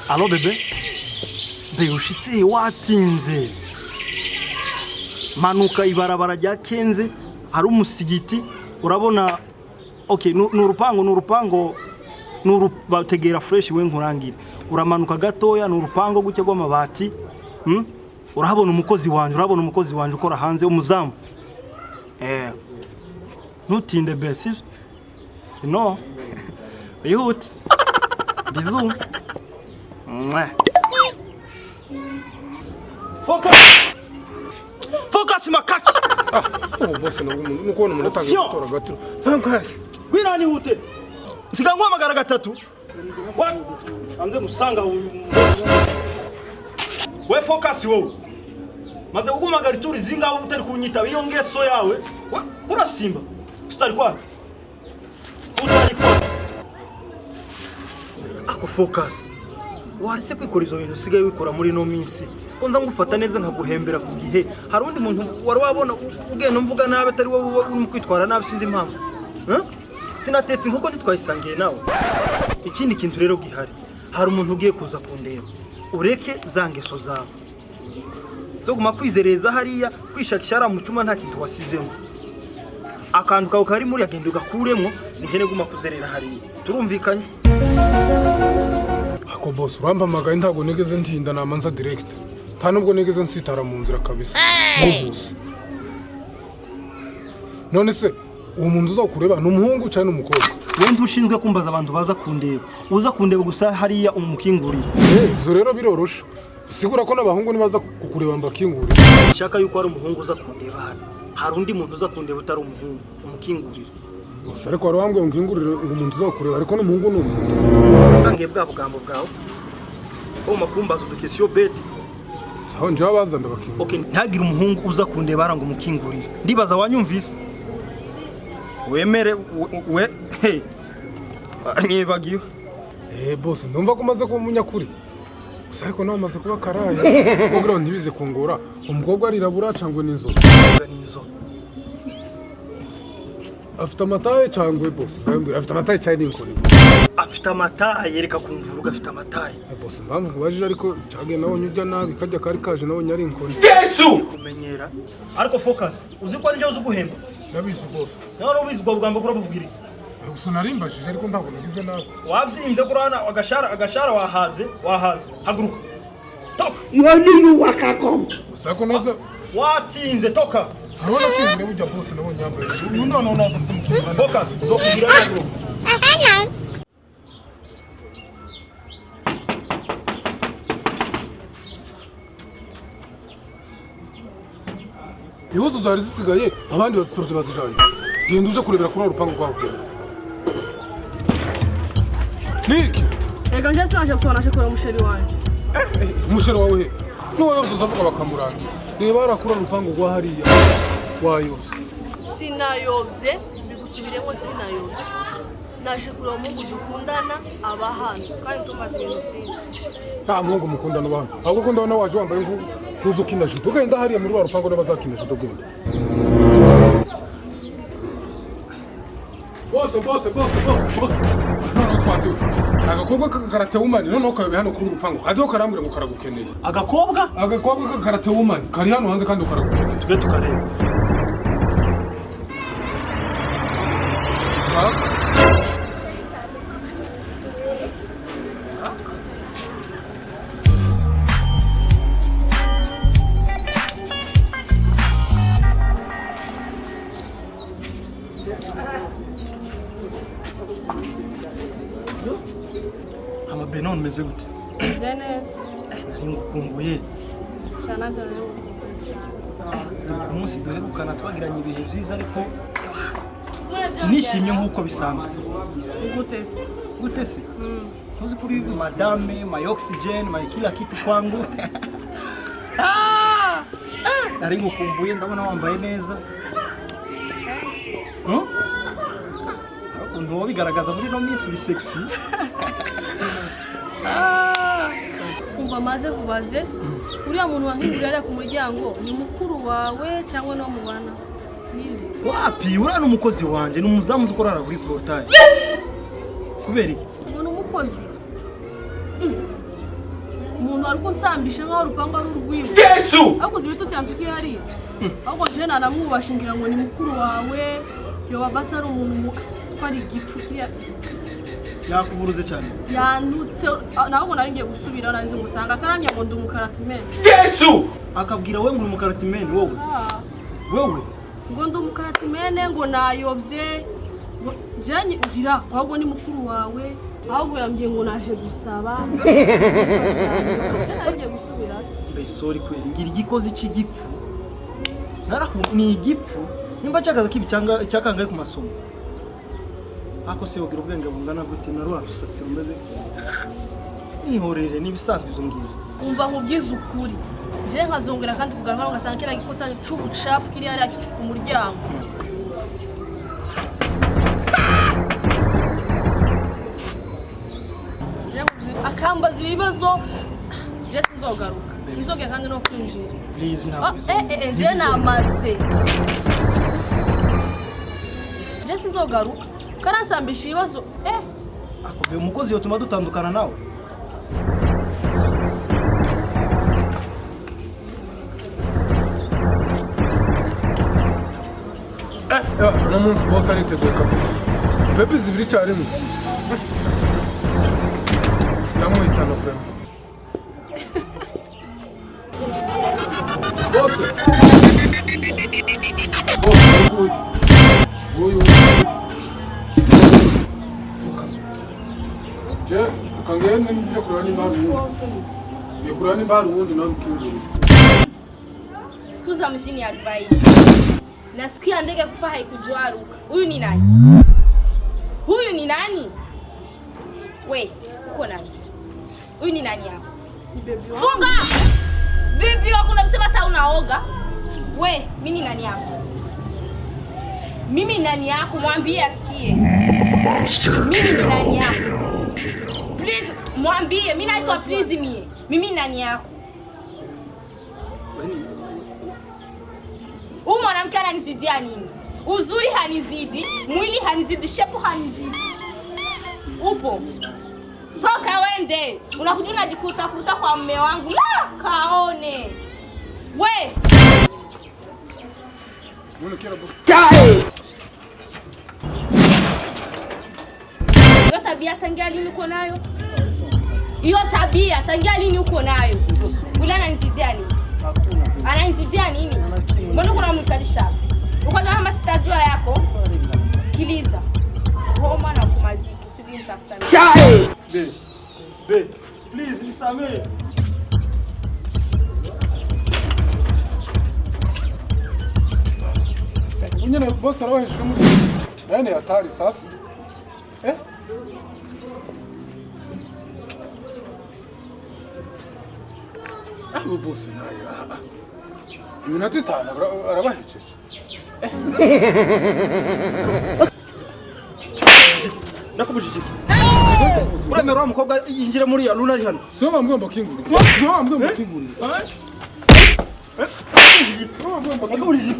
Allo bebe? Be ushitse watinze. Manuka ibarabara rya Kenze hari umusigiti urabona okay nurupango bategera fresh we nkurangire. Uramanuka gatoya nurupango gucye gw'amabati. Urahabona umukozi wanje ukora hanze umuzamu. Ntutinde besi. No. Yihute. Bisous. Focus makaki. Boss nuko umuntu gutora gatiro. Focus. Wirani hute. Nsiga guhamagara gatatu. Anze musanga we focus wowe. Maze guhamagara ituri zinga utari kunyita iyo ngeso yawe. Urasimba. Tutari kwa. Ako focus. Warise kwikora izo bintu usigaye wikora muri no minsi. Unza ngufata neza nkaguhembera ku gihe. Hari undi muntu wari wabona ugenda mvuga nabe atari wowe kwitwara nabe sinzi impamvu. Sinatetse nkuko ntitwayisangiye nawe. Ikindi kintu rero gihari. Hari umuntu ugiye kuza kundeba. Ureke zangeso zawe. Zo guma kwizereza hariya kwishakisha mu cuma nta kintu wasizemo. Akantu kawe kari muri agenda ugakuremwo sinkene guma kuzerera hariya. Turumvikanye. Ako boss urampamagaye ntago nigeze ntinda namanza direct. Nta nubwo nigeze nsitara mu nzira kabisa. Boss. None se uwo muntu uzakureba n'umuhungu cyane n'umukobwa. Wewe ushinzwe kumbaza abantu baza kundeba. Uza kundeba gusa hariya umukingurira. Zo rero birorosha. Sigura ko n'abahungu nibaza kukureba mbakingurira. Shaka yuko ari umuhungu uza kundeba hano. Hari undi muntu uza kundeba utari umuhungu umukingurira. Gusa ariko warambwe umukingurira umuntu uzakureba ariko n'umuhungu n'umuntu. Tangiye bwa bugambo bwawe. Makumbaza udukesiyo beti. Saho nje abaza ndabakingurira. Okay, ntagire umuhungu uza kundeba aranga umukingurira. Ndibaza wanyumvise. Wemere we hey. Nibagiwe. Boss ndumva ko maze kumunyakuri. Gusa ariko nawe maze kuba karaye. Kugira ntibize kungora. Umukobwa arirabura cangwe n'inzo. N'inzo. Afite amataye cangwe boss. Afite amataye cyane n'inkuru. Afite amataye yereka kumvuruga afite amataye. Boss mpamvu kubajije ariko cyage nawe nyujya nabi kajya kari kaje nawe nyari inkuru. Yesu kumenyera. Ariko focus. Uzi ko ari je uzi guhemba. Nabizi boss. None ubizi ubwo bugambo kuri buvugiri. Gusa narimbashije ariko ntabwo nagize nabi. Wavyimbye kurana agashara wahaze. Haguruka. Toka. Yoni wakako. Gusa ko naza watinze toka. Harona kintu ujya boss nabo nyambaye. Umuntu none naza simukira. Focus. Zokugira nako. Ibibazo zari zisigaye abandi bazisoze bazijanye. Genda uje kurebera kuri urupango rwawe. Niki? Ega nje sanje gusona shekora umusheri wanje. Umusheri wawe he? Nuwo yozoza avuga bakamuranga. Reba arakura urupango rwa hariya. Wayobse. Sinayobye bigusubiremo sinayobye. Naje kureba umuhungu dukundana abahano kandi tumaze ibintu byinshi. Nta muhungu mukundana abahano. Ahubwo ko ndabona waje wambaye kuzo kina judo. Genda hariya muri rupango n'abazakina judo genda. Boss. None twatu. Agakobwa kakarate woman none ukayobe hano kuri rupango. Hadiho karambira ngo karagukeneye. Agakobwa kakarate woman kari hano hanze kandi ukaragukeneye. Tuge tukareba. Benon meze gute? Zenes. Ngukumbuye. Cyana cyane. Umunsi duherukana twagiranye ibihe byiza ariko sinishimye nkuko bisanzwe. Gutese. Uzi kuri madame, my oxygen, my kila kitu kwangu. Nari ngukumbuye ndabona wambaye neza. Ukuntu bigaragaza muri no miss uri sexy. Umva maze kubaze uriya muntu wahindurira ku muryango ni mukuru wawe cyangwa no mubana ninde? Wapi urana umukozi wanje n'umuzamu uzikorara kuri portail. Kubera iki? Ubona umukozi. umuntu ari kunsambisha nkaho urupangu ari urwiwe. Yesu! Akoze ibitutsi yantuki hariya. Ahubwo je nanamwubashe ngira ngo ni mukuru wawe. Yoba basa ari umuntu ko ari igipfu kiriya. Yakuvuruze cyane. Yantutse nahubwo nari ngiye gusubira narize musanga akarambye ngo ndi umukaratimene. Yesu! Akabwira we ngo uri umukaratimene wowe. Wowe Ngo ndi umukaratimene ngo nayobye. Janye ugira ahubwo ni mukuru wawe. Ahubwo yambwiye ngo naje gusaba. Nari ngiye gusubira. Besori kweli ngira igikozi cy'igipfu. Narahu ni igipfu. Nimba cyakaza kibi cyakangaye ku masomo. Ako se wogira ubwenge bungana gute na rwarusatse rumeze. Ihorere nibisanzwe izo ngizo. Umva nkubyiza ukuri. Je nkazongera kandi kugaruka ngasanga kira gikosa cy'ubucafu kiri hariya ku muryango. Akambaza ibibazo je sinzogaruka. Sinzogera kandi no kwinjira. Please ntabwo. Je namaze. Je sinzogaruka. Karansambisha ibibazo. Ako be umukozi yotuma dutandukana nawe. No munsi boss ariteguye kabisa. Pepe zibiri cyarimo. Samuhitana frame. Boss. Uyu. Je, kangeni nje kurani baru. Ye kurani baru wundi na mkingi. Siku za 40. Na siku ya ndege kufa haikujuaruka. Huyu ni nani? Huyu ni nani? We, uko nani? Huyu ni nani hapa? Ni baby wangu. Funga! Bibi wako unasema hata unaoga. We, mimi ni nani yako? Mimi ni nani yako? Mwambie asikie. Mimi ni nani yako? Please, mwambie. Mimi naitwa please mie. Mimi ni nani yako? Huyu mwanamke ananizidia nini? Uzuri hanizidi, mwili hanizidi, shepu hanizidi. Upo. Toka wende. Unakuja unajikuta kwa mume wangu. La, kaone. We. Chai! Hiyo tabia tangia lini uko nayo? Hiyo tabia tangia lini uko nayo? Ule ananizidia nini? Ananizidia nini? Mbona kuna mkalisha? Uko kama sitajua yako? Sikiliza. Roma na kumaziki, usibini tafuta. Chai! Be, please nisamee. Unyene boss arabahishwe muri. Nani hatari sasa? Aho boss nayo. Iminota 5 arabahiceje. Nakubujije. Uremera umukobwa yinjira muri ya Luna ari hano. Sio bambwe mbakinguri. Sio bambwe mbakinguri. Nakubujije.